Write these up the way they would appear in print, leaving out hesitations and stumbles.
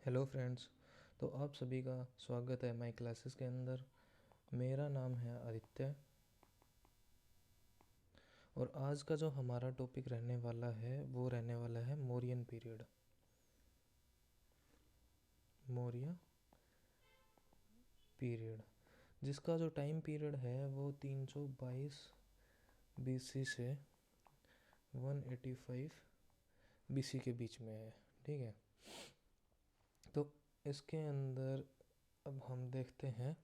Hello friends. तो आप सभी का स्वागत है माई क्लासेस के अंदर। मेरा नाम है आदित्य और आज का जो हमारा टॉपिक रहने वाला है वो रहने वाला है मौर्यन पीरियड। मौर्य पीरियड जिसका जो टाइम पीरियड है वो 322 बीसी से 185 बीसी के बीच में है। ठीक है, तो इसके अंदर अब हम देखते हैं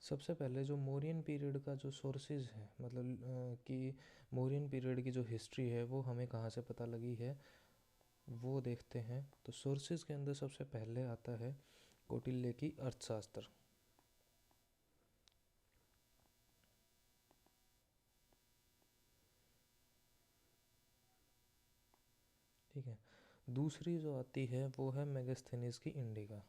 सबसे पहले जो मौर्यन पीरियड का जो सोर्सेज है, मतलब कि मौर्यन पीरियड की जो हिस्ट्री है वो हमें कहाँ से पता लगी है वो देखते हैं। तो सोर्सेज के अंदर सबसे पहले आता है कौटिल्य की अर्थशास्त्र। ठीक है, दूसरी जो आती है वो है मेगास्थनीज की इंडिका।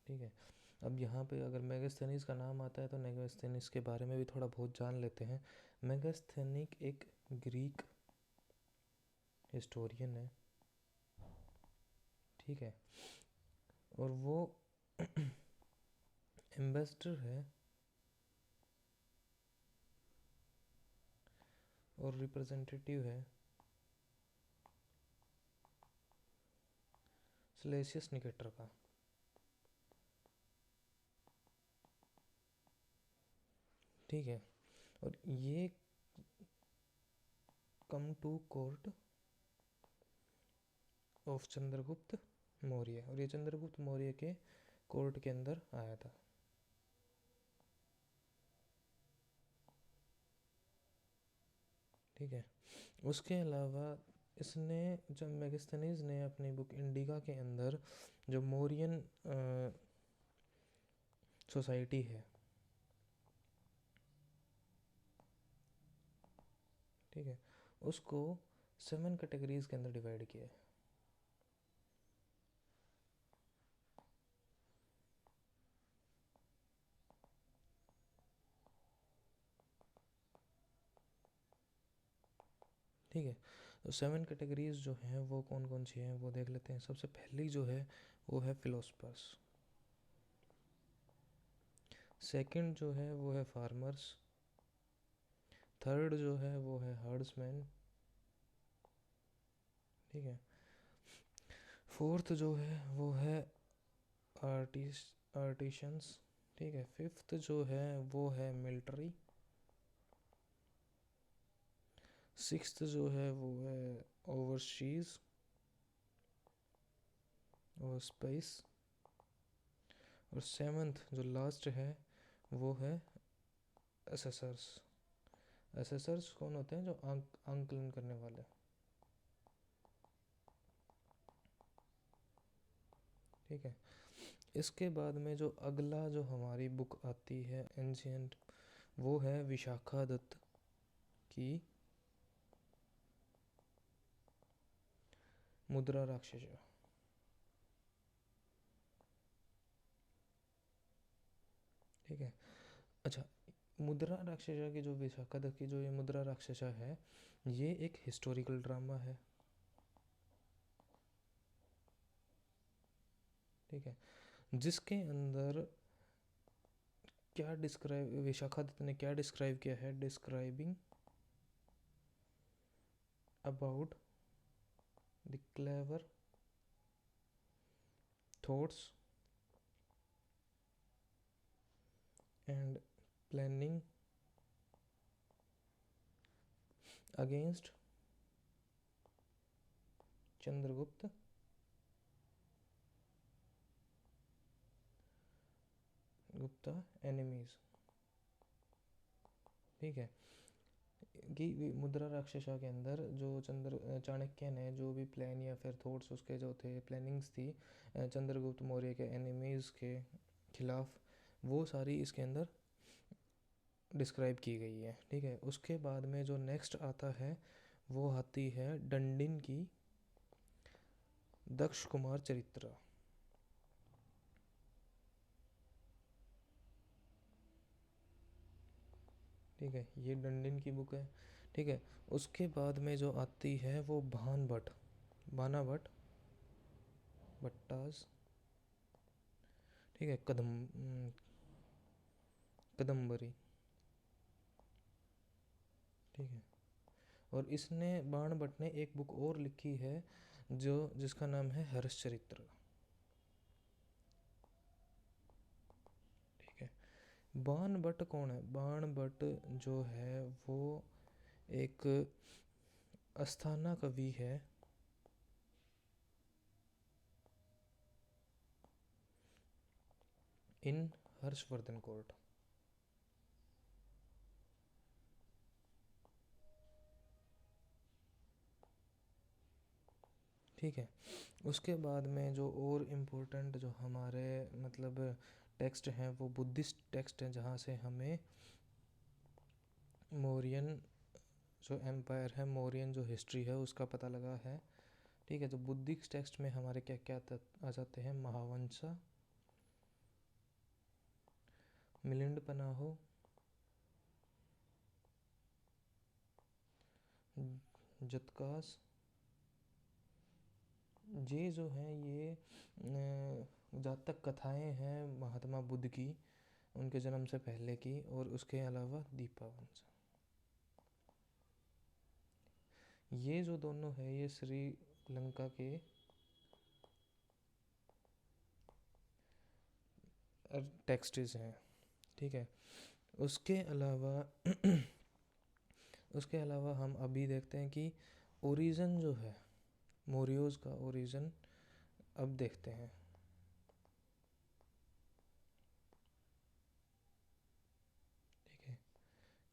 ठीक है, अब यहाँ पे अगर मेगास्थनीज का नाम आता है तो मेगास्थनीज के बारे में भी थोड़ा बहुत जान लेते हैं। मेगास्थनीक एक ग्रीक हिस्टोरियन है। ठीक है, और वो एम्बेसडर है और रिप्रेजेंटेटिव है सिलेसियस निकेटर का। ठीक है, और ये come to court of Chandragupta Maurya, और ये चंद्रगुप्त मौर्य के कोर्ट के अंदर आया था। ठीक है, उसके अलावा इसने जब मेगास्थनीज ने अपनी बुक इंडिका के अंदर जो मौर्यन सोसाइटी है, ठीक है, उसको 7 कैटेगरीज के अंदर डिवाइड किया है। ठीक है, तो 7 कैटेगरीज जो हैं वो कौन कौन सी हैं वो देख लेते हैं। सबसे पहली जो है वो है फिलोसफर्स। सेकंड जो है वो है फार्मर्स। थर्ड जो है वो है हर्ड्समैन। ठीक है, फोर्थ जो है वो है आर्टिशंस। ठीक है, फिफ्थ जो है वो है मिलिट्री। सिक्स्थ जो है वो है ओवरसीज और स्पेस। और सेवन्थ जो लास्ट है वो है असेसर्स। असेसर्स कौन होते हैं? जो आंकलन करने वाले। ठीक है, इसके बाद में जो अगला जो हमारी बुक आती है एंशियंट, वो है विशाखादत्त की मुद्रा राक्षस। ठीक है, अच्छा, मुद्रा राक्षसा की जो विशाखादत्त की जो ये मुद्रा राक्षसा है ये एक हिस्टोरिकल ड्रामा है। ठीक है, जिसके अंदर क्या डिस्क्राइब विशाखादत्त ने क्या डिस्क्राइब किया है? Describing about the clever thoughts and planning against Chandragupta Gupta enemies. ठीक है, कि मुद्रा राक्षसा के अंदर जो चाणक्य ने जो भी प्लान या फिर थॉट्स उसके जो थे, प्लानिंग्स थी चंद्रगुप्त मौर्य के एनिमीज़ के खिलाफ, वो सारी इसके अंदर डिस्क्राइब की गई है। ठीक है, उसके बाद में जो नेक्स्ट आता है वो आती है डंडिन की दक्ष कुमार चरित्र। ठीक है, ये डंडिन की बुक है। ठीक है, उसके बाद में जो आती है वो भान भट्ट, बाना भट्ट, भट्टास। ठीक है, कदम्बरी। ठीक है, और इसने बाण भट्ट ने एक बुक और लिखी है जो जिसका नाम है हर्षचरित्र। ठीक है, बाण भट्ट कौन है? बाण भट्ट जो है वो एक अस्थाना कवि है इन हर्षवर्धन कोर्ट। ठीक है, उसके बाद में जो और इम्पोर्टेंट जो हमारे मतलब टेक्स्ट हैं वो बुद्धिस्ट टेक्स्ट हैं, जहाँ से हमें मौर्यन जो एम्पायर है, मौर्यन जो हिस्ट्री है उसका पता लगा है। ठीक है, तो बुद्धिस्ट टेक्स्ट में हमारे क्या क्या आ जाते हैं? महावंशा, मिलिंद पनाहो, जतकास। ये जो हैं ये जातक कथाएं हैं महात्मा बुद्ध की, उनके जन्म से पहले की, और उसके अलावा दीपावंश। ये जो दोनों है ये श्रीलंका के टेक्स्ट्स हैं। ठीक है, उसके अलावा उसके अलावा हम अभी देखते हैं कि ओरिजिन जो है मौर्योज का, ओरिजिन अब देखते हैं। ठीक है,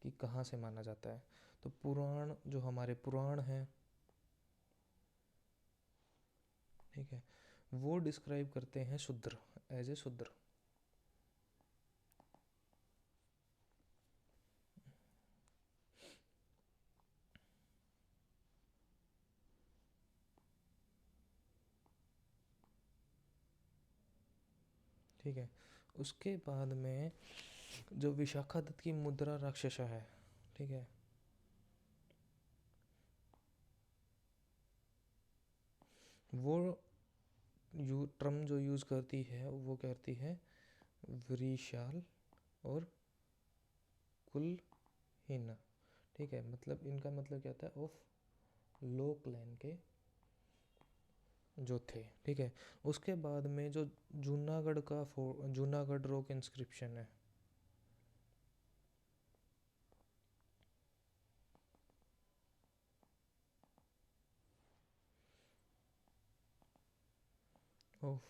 कि कहाँ से माना जाता है। तो पुराण जो हमारे पुराण हैं, ठीक है, वो डिस्क्राइब करते हैं शूद्र, एज ए शूद्र। ठीक है, उसके बाद में जो विशाखादत्त की मुद्रा राक्षसा है, ठीक है, वो टर्म जो यूज़ करती है वो कहती है वृषाल और कुलहीना। ठीक है, मतलब इनका मतलब क्या था? ऑफ लो क्लैन के जो थे। ठीक है, उसके बाद में जो जूनागढ़ का जूनागढ़ रॉक इंस्क्रिप्शन है, ऑफ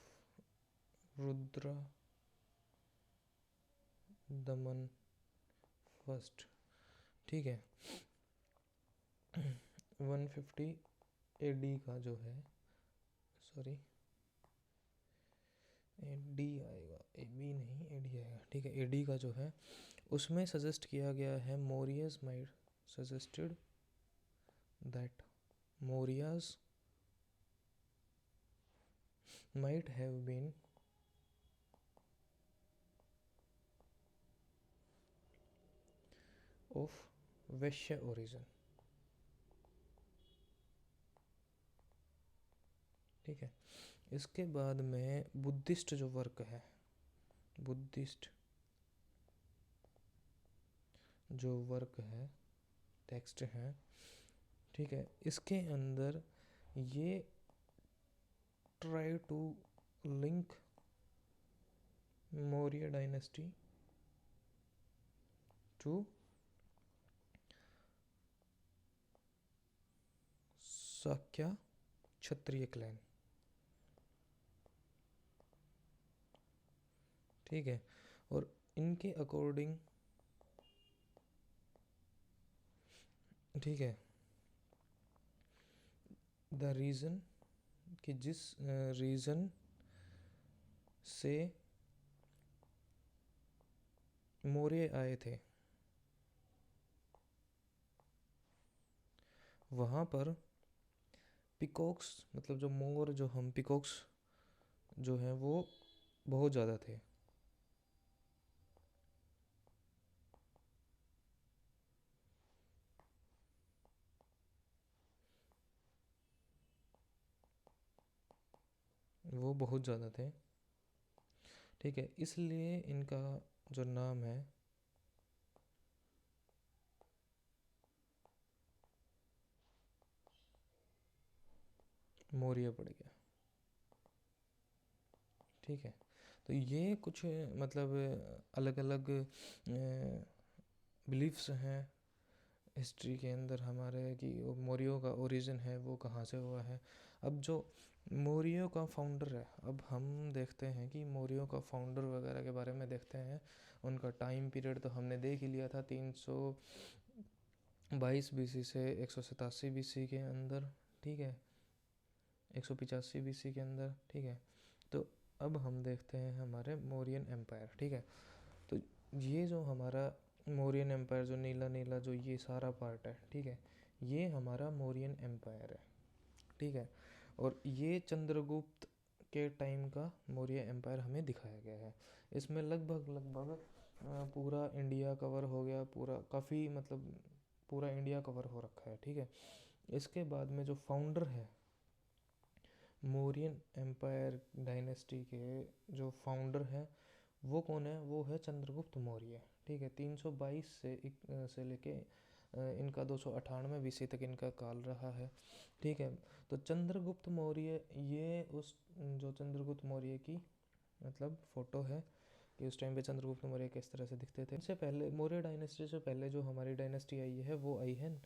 रुद्रा दमन फर्स्ट। ठीक है, 150 एडी का जो है, सॉरी एडी आएगा, ए बी नहीं एडी आएगा। ठीक है, एडी का जो है उसमें सजेस्ट किया गया है Mauryas might suggested that Mauryas might have been of Vysya origin। ठीक है, इसके बाद में बुद्धिस्ट जो वर्क है, बुद्धिस्ट जो वर्क है, टेक्स्ट है, ठीक है, इसके अंदर ये try to link Maurya dynasty to Shakya Kshatriya clan. ठीक है, और इनके अकॉर्डिंग, ठीक है, द रीज़न कि जिस रीज़न से मौर्य आए थे वहाँ पर पिकॉक्स, मतलब जो मोर जो हम पिकॉक्स जो हैं वो बहुत ज़्यादा थे। वो बहुत ज़्यादा थे, ठीक है। इसलिए इनका जो नाम है मौर्य पड़ गया, ठीक है। तो ये कुछ मतलब अलग अलग बिलीफ्स हैं हिस्ट्री के अंदर हमारे कि वो मौर्यों का ओरिजिन है वो कहाँ से हुआ है। अब जो मौर्यों का फाउंडर है, अब हम देखते हैं कि मौर्यों का फाउंडर वगैरह के बारे में देखते हैं। उनका टाइम पीरियड तो हमने देख ही लिया था, 322 बीसी से 187 बीसी के अंदर, ठीक है, 185 बीसी के अंदर, ठीक है। तो अब हम देखते हैं हमारे मौर्यन एम्पायर, ठीक है। तो ये जो हमारा मौर्यन एम्पायर, जो नीला नीला जो ये सारा पार्ट है, ठीक है, ये हमारा मौर्यन एम्पायर है, ठीक है। और ये चंद्रगुप्त के टाइम का मौर्य एम्पायर हमें दिखाया गया है। इसमें लगभग लगभग पूरा इंडिया कवर हो गया, पूरा काफ़ी मतलब पूरा इंडिया कवर हो रखा है, ठीक है। इसके बाद में जो फाउंडर है मौर्यन एम्पायर डायनेस्टी के, जो फाउंडर है वो कौन है? वो है चंद्रगुप्त मौर्य, ठीक है। 322 से लेके इनका 298 बीसी तक इनका काल रहा है, ठीक है। तो चंद्रगुप्त मौर्य, ये उस जो चंद्रगुप्त मौर्य की मतलब फ़ोटो है कि उस टाइम पे चंद्रगुप्त मौर्य किस तरह से दिखते थे। इससे पहले मौर्य डायनेस्टी से पहले जो हमारी डायनेस्टी आई है वो आई है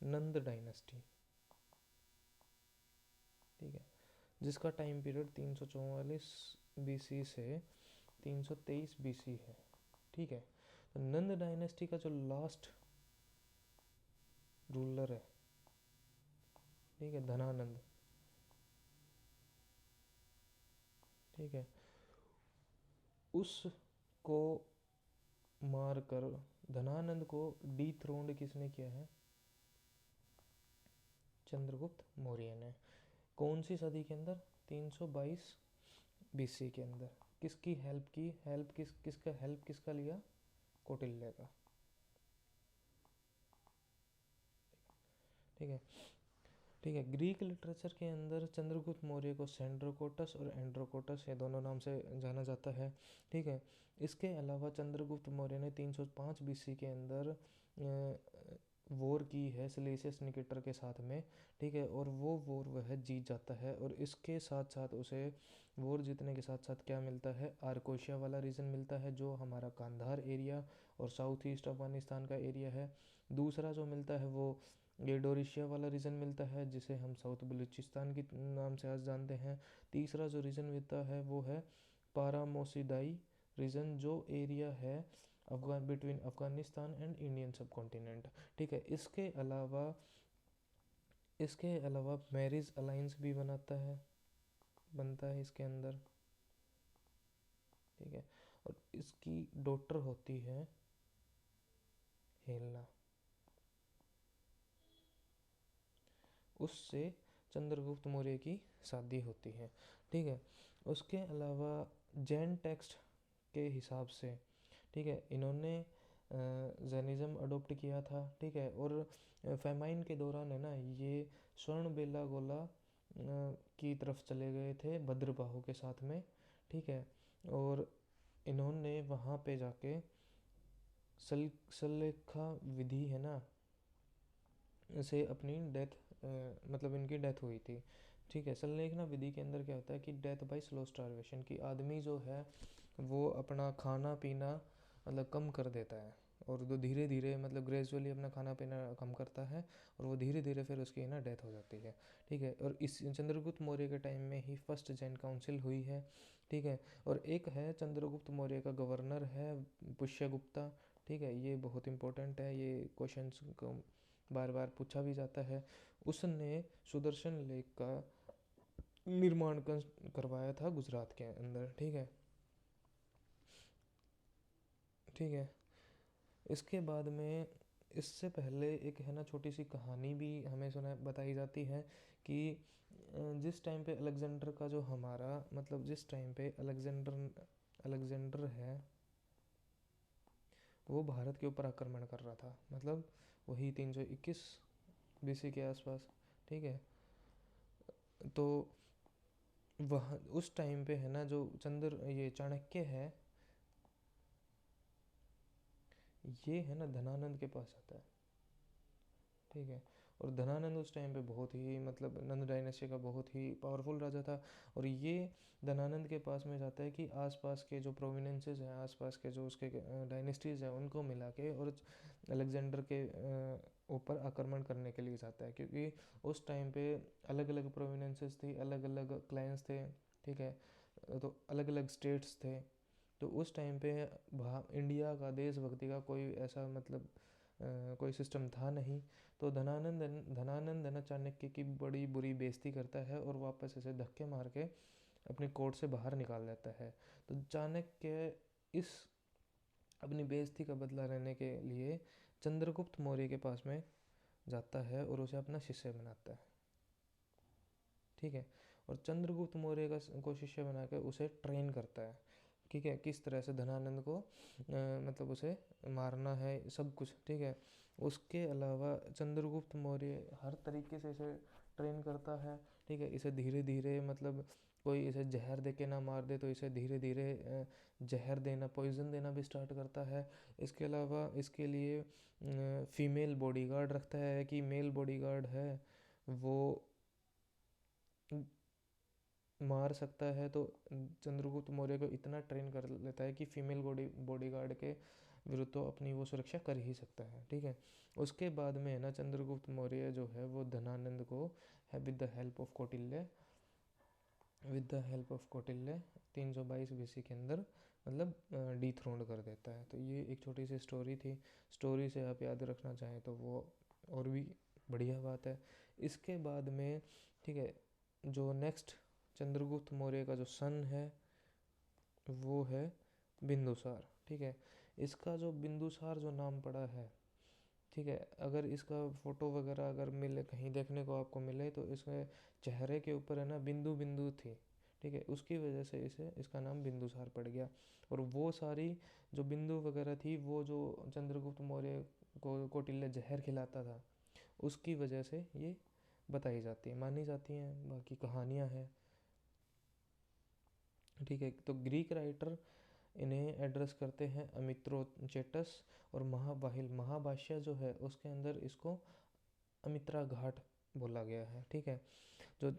नंद डायनेस्टी, ठीक है, जिसका टाइम पीरियड 344 बीसी से 323 बीसी है, ठीक है। तो नंद डायनेस्टी का जो लास्ट रूलर है, ठीक है, धनानंद, ठीक है, उसको मार कर धनानंद को डीथ्रोन्ड किसने किया है? चंद्रगुप्त मौर्य ने। कौन सी सदी के अंदर? 322 बीसी के अंदर। किसकी हेल्प की? हेल्प किसका लिया? कौटिल्य का, ठीक है, ठीक है। ग्रीक लिटरेचर के अंदर चंद्रगुप्त मौर्य को सेंड्रोकोटस और एंड्रोकोटस, ये दोनों नाम से जाना जाता है, ठीक है। इसके अलावा चंद्रगुप्त मौर्य ने 305 बीसी के अंदर वॉर की है सिलेसियस निकेटर के साथ में, ठीक है। और वो वॉर वह जीत जाता है, और इसके साथ साथ उसे वॉर जीतने के साथ साथ क्या मिलता है? आर्कोशिया वाला रीजन मिलता है, जो हमारा कांधार एरिया और साउथ ईस्ट अफगानिस्तान का एरिया है। दूसरा जो मिलता है वो ये डोरिशिया वाला रीजन मिलता है, जिसे हम साउथ बलूचिस्तान के नाम से आज जानते हैं। तीसरा जो रीजन मिलता है वो है पारामोसिदाई रीजन, जो एरिया है बिटवीन अफगानिस्तान एंड इंडियन सब कॉन्टिनेंट, ठीक है। इसके अलावा मैरिज अलाइंस भी बनता है इसके अंदर, ठीक है। और इसकी डॉटर होती है हेलना, उससे चंद्रगुप्त मौर्य की शादी होती है, ठीक है। उसके अलावा जैन टेक्स्ट के हिसाब से, ठीक है, इन्होंने जैनिज़्म अडोप्ट किया था, ठीक है। और फेमाइन के दौरान है ना, ये स्वर्ण बेलागोला की तरफ चले गए थे भद्रबाहु के साथ में, ठीक है। और इन्होंने वहाँ पे जाके सल्लेखा विधि है ना से अपनी डेथ मतलब इनकी डेथ हुई थी, ठीक है। सल्लेखना विधि के अंदर क्या होता है कि डेथ बाय स्लो स्टारवेशन, की आदमी जो है वो अपना खाना पीना मतलब कम कर देता है, और जो धीरे धीरे मतलब ग्रेजुअली अपना खाना पीना कम करता है, और वो धीरे धीरे फिर उसकी ना डेथ हो जाती है, ठीक है। और इस चंद्रगुप्त मौर्य के टाइम में ही फर्स्ट जैन काउंसिल हुई है, ठीक है। और एक है चंद्रगुप्त मौर्य का गवर्नर है पुष्यगुप्ता, ठीक है। ये बहुत इंपॉर्टेंट है, ये क्वेश्चंस को बार बार पूछा भी जाता है। उसने सुदर्शन लेक का निर्माण करवाया था गुजरात के अंदर, ठीक है, ठीक है। इसके बाद में इससे पहले एक है ना छोटी सी कहानी भी हमें बताई जाती है कि जिस टाइम पे अलेक्जेंडर का जो हमारा मतलब जिस टाइम पे अलेक्जेंडर है वो भारत के ऊपर आक्रमण कर रहा था, मतलब वही 321 बीसी के आसपास, ठीक है। तो वहाँ उस टाइम पे है ना जो ये चाणक्य है, ये है ना धनानंद के पास आता है, ठीक है। और धनानंद उस टाइम पे बहुत ही मतलब नंद डायनेस्टी का बहुत ही पावरफुल राजा था। और ये धनानंद के पास में जाता है कि आसपास के जो प्रोविनेंसेस हैं, आसपास के जो उसके डायनेस्टीज़ हैं, उनको मिला के और अलेक्जेंडर के ऊपर आक्रमण करने के लिए जाता है, क्योंकि उस टाइम पे अलग अलग प्रोविनेंसेस थी, अलग अलग क्लाइंस थे, ठीक है। तो अलग अलग स्टेट्स थे। तो उस टाइम पे इंडिया का देशभक्ति का कोई ऐसा मतलब कोई सिस्टम था नहीं। तो धनानंद है ना चाणक्य की बड़ी बुरी बेइज्जती करता है और वापस ऐसे धक्के मार के अपनी कोर्ट से बाहर निकाल देता है। तो चाणक्य इस अपनी बेइज्जती का बदला लेने के लिए चंद्रगुप्त मौर्य के पास में जाता है और उसे अपना शिष्य बनाता है, ठीक है। और चंद्रगुप्त मौर्य को शिष्य बना के उसे ट्रेन करता है, ठीक है, किस तरह से धनानंद को मतलब उसे मारना है, सब कुछ, ठीक है। उसके अलावा चंद्रगुप्त मौर्य हर तरीके से इसे ट्रेन करता है, ठीक है। इसे धीरे धीरे मतलब कोई इसे जहर दे के ना मार दे तो इसे धीरे धीरे जहर देना, पॉइजन देना भी स्टार्ट करता है। इसके अलावा इसके लिए फीमेल बॉडीगार्ड रखता है कि मेल बॉडीगार्ड है वो मार सकता है। तो चंद्रगुप्त मौर्य को इतना ट्रेन कर लेता है कि फीमेल बॉडीगार्ड के विरुद्ध तो अपनी वो सुरक्षा कर ही सकता है, ठीक है। उसके बाद में है ना चंद्रगुप्त मौर्य जो है वो धनानंद को है with the help of Kautilya 322 BC के अंदर मतलब डिथ्रोन कर देता है। तो ये एक छोटी सी स्टोरी थी। स्टोरी से आप याद रखना चाहें तो वो और भी बढ़िया बात है। इसके बाद में, ठीक है, जो नेक्स्ट चंद्रगुप्त मौर्य का जो सन है वो है बिंदुसार, ठीक है। इसका जो बिंदुसार जो नाम पड़ा है, ठीक है, अगर इसका फ़ोटो वगैरह अगर मिले कहीं देखने को आपको मिले तो इसमें चेहरे के ऊपर है ना बिंदु बिंदु थी, ठीक है। उसकी वजह से इसे इसका नाम बिंदुसार पड़ गया। और वो सारी जो बिंदु वगैरह थी वो जो चंद्रगुप्त मौर्य को कौटिल्य जहर खिलाता था उसकी वजह से ये बताई जाती है, मानी जाती हैं, बाकी कहानियाँ हैं, ठीक है। तो ग्रीक राइटर इन्हें एड्रेस करते हैं अमित्रोचेटस। और महाभाष्य जो है उसके अंदर इसको अमित्रा घाट बोला गया है, ठीक है। जो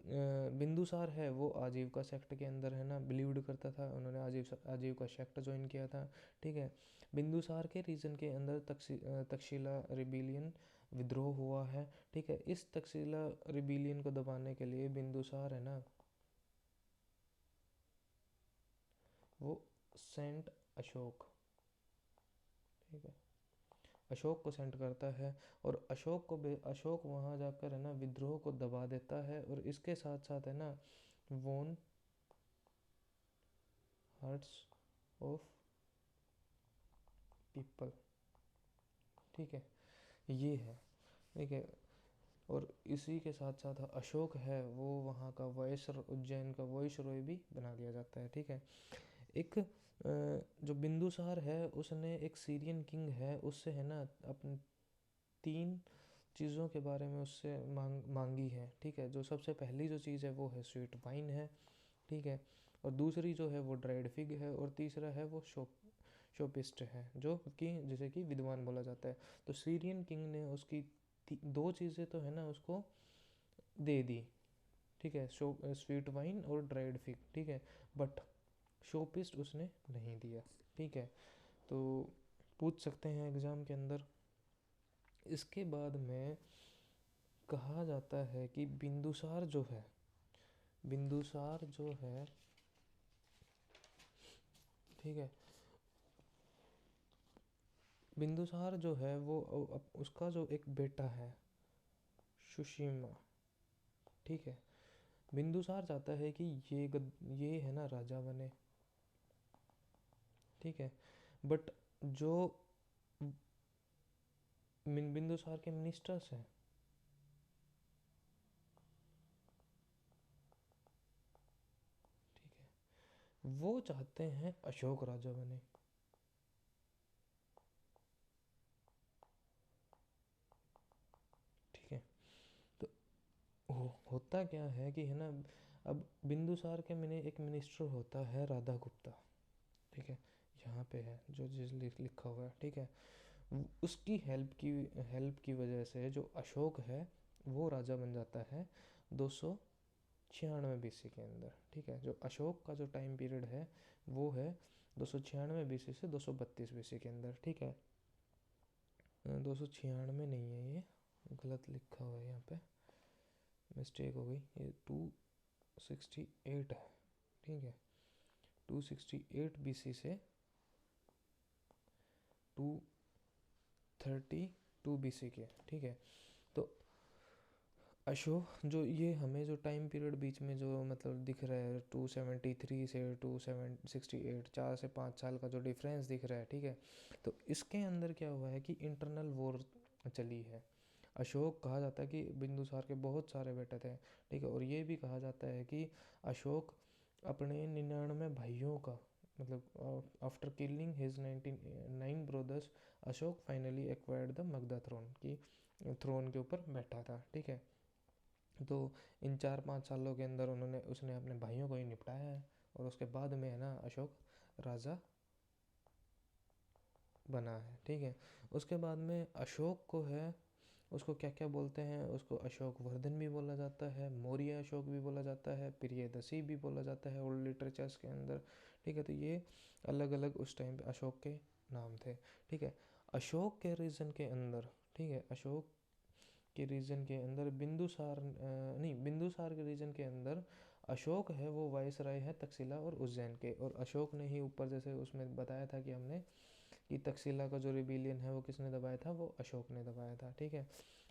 बिंदुसार है वो आजीविका सेक्ट के अंदर है ना बिलीव्ड करता था, उन्होंने आजीविका सेक्ट ज्वाइन किया था, ठीक है। बिंदुसार के रीजन के अंदर तक्षशिला रिबिलियन विद्रोह हुआ है, ठीक है। इस तक्षशिला रिबिलियन को दबाने के लिए बिंदुसार है ना वो सेंट अशोक, ठीक है, अशोक को सेंड करता है। और अशोक वहाँ जाकर है ना विद्रोह को दबा देता है। और इसके साथ साथ है ना वोन हर्ट्स ऑफ पीपल, ठीक है, ये है, ठीक है। और इसी के साथ साथ अशोक है वो वहाँ का उज्जैन का वॉइसरॉय भी बना दिया जाता है, ठीक है। एक जो बिंदुसार है उसने एक सीरियन किंग है उससे है ना अपने 3 चीज़ों के बारे में उससे मांगी है, ठीक है। जो सबसे पहली जो चीज़ है वो है स्वीट वाइन है, ठीक है। और दूसरी जो है वो ड्राइड फिग है। और तीसरा है वो शोपिस्ट है जो कि जिसे कि विद्वान बोला जाता है। तो सीरियन किंग ने उसकी 2 चीज़ें तो है ना उसको दे दी, ठीक है, स्वीट वाइन और ड्राइड फिग, ठीक है। बट शोपिस्ट उसने नहीं दिया, ठीक है। तो पूछ सकते हैं एग्ज़ाम के अंदर। इसके बाद में कहा जाता है कि बिंदुसार जो है, ठीक है, बिंदुसार जो है वो उसका जो एक बेटा है सुशीमा, ठीक है। बिंदुसार चाहता है कि ये है ना राजा बने, ठीक है। बट जो बिंदुसार के मिनिस्टर्स हैं, ठीक है, वो चाहते हैं अशोक राजा बने, ठीक है। तो होता क्या है कि है ना अब बिंदुसार के मैंने एक मिनिस्टर होता है राधा गुप्ता, ठीक है, यहाँ पे है जो चीज़ लिखा हुआ है, ठीक है। उसकी हेल्प की वजह से जो अशोक है वो राजा बन जाता है 296 बीसी के अंदर, ठीक है। जो अशोक का जो टाइम पीरियड है वो है 296 बीसी से 232 बीसी के अंदर, ठीक है। 296 नहीं है, ये गलत लिखा हुआ है, यहाँ पे मिस्टेक हो गई, ये 268 है, ठीक है। 268 बीसी से 232 बीसी के, ठीक है। तो अशोक जो ये हमें जो टाइम पीरियड बीच में जो मतलब दिख रहा है 273 से 268, 4 से 5 साल का जो डिफरेंस दिख रहा है, ठीक है। तो इसके अंदर क्या हुआ है कि इंटरनल वॉर चली है। अशोक कहा जाता है कि बिंदुसार के बहुत सारे बेटे थे, ठीक है। और ये भी कहा जाता है कि अशोक अपने 99 भाइयों का मतलब after killing his 99 brothers Ashoka finally acquired the Magadha throne की थ्रोन के ऊपर बैठा था, ठीक है। तो इन 4-5 सालों के अंदर उसने अपने भाइयों को ही निपटाया है, और उसके बाद में है ना अशोक राजा बना है, ठीक है। उसके बाद में अशोक को है, उसको क्या क्या बोलते हैं, उसको अशोक वर्धन भी बोला जाता है, मौर्य अशोक भी बोला जाता है, प्रियदर्शी भी बोला जाता है ओल्ड लिटरेचर्स के अंदर, ठीक है। तो ये अलग अलग उस टाइम पे अशोक के नाम थे, ठीक है। अशोक के रीजन के अंदर, ठीक है, अशोक के रीजन के अंदर बिंदुसार नहीं, बिंदुसार के रीजन के अंदर अशोक है वो वायसराय है तक्षशिला और उज्जैन के, और अशोक ने ही ऊपर जैसे उसमें बताया था कि हमने कि तक्षशिला का जो रिबेलियन है वो किसने दबाया था, वो अशोक ने दबाया था, ठीक है।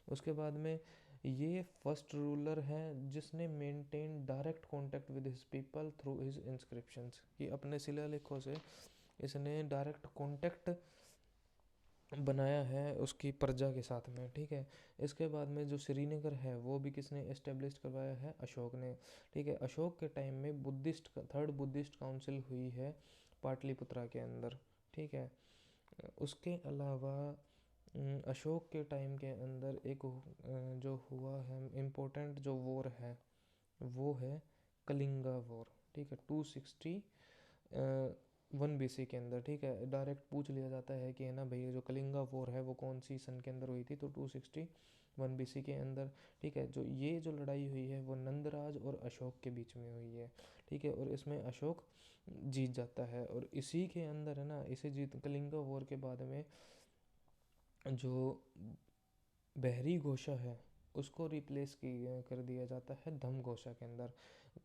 उसके बाद में ये फर्स्ट रूलर है जिसने maintain direct contact with his people through his inscriptions, कि अपने शिलालेखों से इसने डायरेक्ट कांटेक्ट बनाया है उसकी प्रजा के साथ में, ठीक है। इसके बाद में जो श्रीनगर है वो भी किसने एस्टेब्लिश करवाया है, अशोक ने, ठीक है। अशोक के टाइम में थर्ड बुद्धिस्ट काउंसिल हुई है पाटलिपुत्रा के अंदर, ठीक है। उसके अलावा अशोक के टाइम के अंदर एक जो हुआ है इम्पोर्टेंट जो वॉर है वो है कलिंगा वॉर, ठीक है, 261 BC के अंदर, ठीक है। डायरेक्ट पूछ लिया जाता है कि है ना भैया जो कलिंगा वॉर है वो कौन सी सन के अंदर हुई थी, तो 261 BC के अंदर, ठीक है। जो लड़ाई हुई है वो नंदराज और अशोक के बीच में हुई है, ठीक है। और इसमें अशोक जीत जाता है, और इसी के अंदर है ना इसे जीत कलिंगा वॉर के बाद में जो बहरी घोषा है उसको रिप्लेस कर दिया जाता है धम घोषा के अंदर।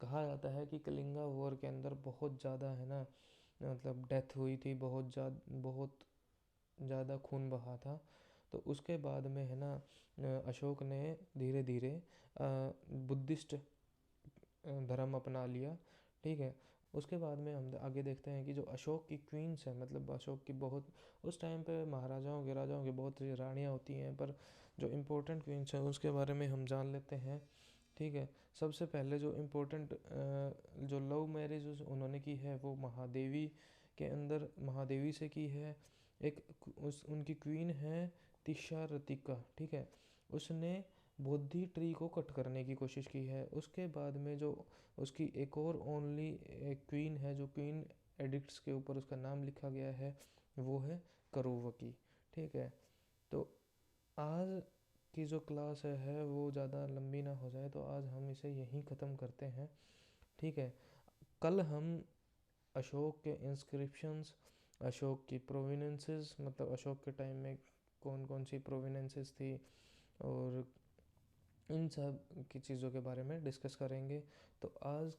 कहा जाता है कि कलिंगा वॉर के अंदर बहुत ज़्यादा है ना मतलब डेथ हुई थी, बहुत ज़्यादा खून बहा था। तो उसके बाद में है ना अशोक ने धीरे धीरे बुद्धिस्ट धर्म अपना लिया, ठीक है। उसके बाद में हम आगे देखते हैं कि जो अशोक की क्वींस है, मतलब अशोक की बहुत उस टाइम पे महाराजाओं के राजाओं की बहुत सी रानियाँ होती हैं, पर जो इम्पोर्टेंट क्वींस हैं उसके बारे में हम जान लेते हैं, ठीक है। सबसे पहले जो इम्पोर्टेंट जो लव मैरिज उन्होंने की है वो महादेवी के अंदर महादेवी से की है। एक उनकी क्वीन है तिशा रतिका, ठीक है। उसने बोधि ट्री को कट करने की कोशिश की है। उसके बाद में जो उसकी एक और ओनली क्वीन है, जो क्वीन एडिक्ट्स के ऊपर उसका नाम लिखा गया है, वो है करुवकी, ठीक है। तो आज की जो क्लास है वो ज़्यादा लंबी ना हो जाए तो आज हम इसे यहीं ख़त्म करते हैं, ठीक है। कल हम अशोक के इंस्क्रिप्शंस, अशोक की प्रोविनेंसेस, मतलब अशोक के टाइम में कौन कौन सी प्रोविनेंसेस थी, और इन सब की चीज़ों के बारे में डिस्कस करेंगे। तो आप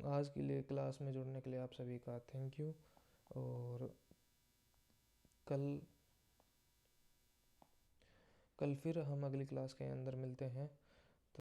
आज के लिए क्लास में जुड़ने के लिए आप सभी का थैंक यू, और कल फिर हम अगली क्लास के अंदर मिलते हैं।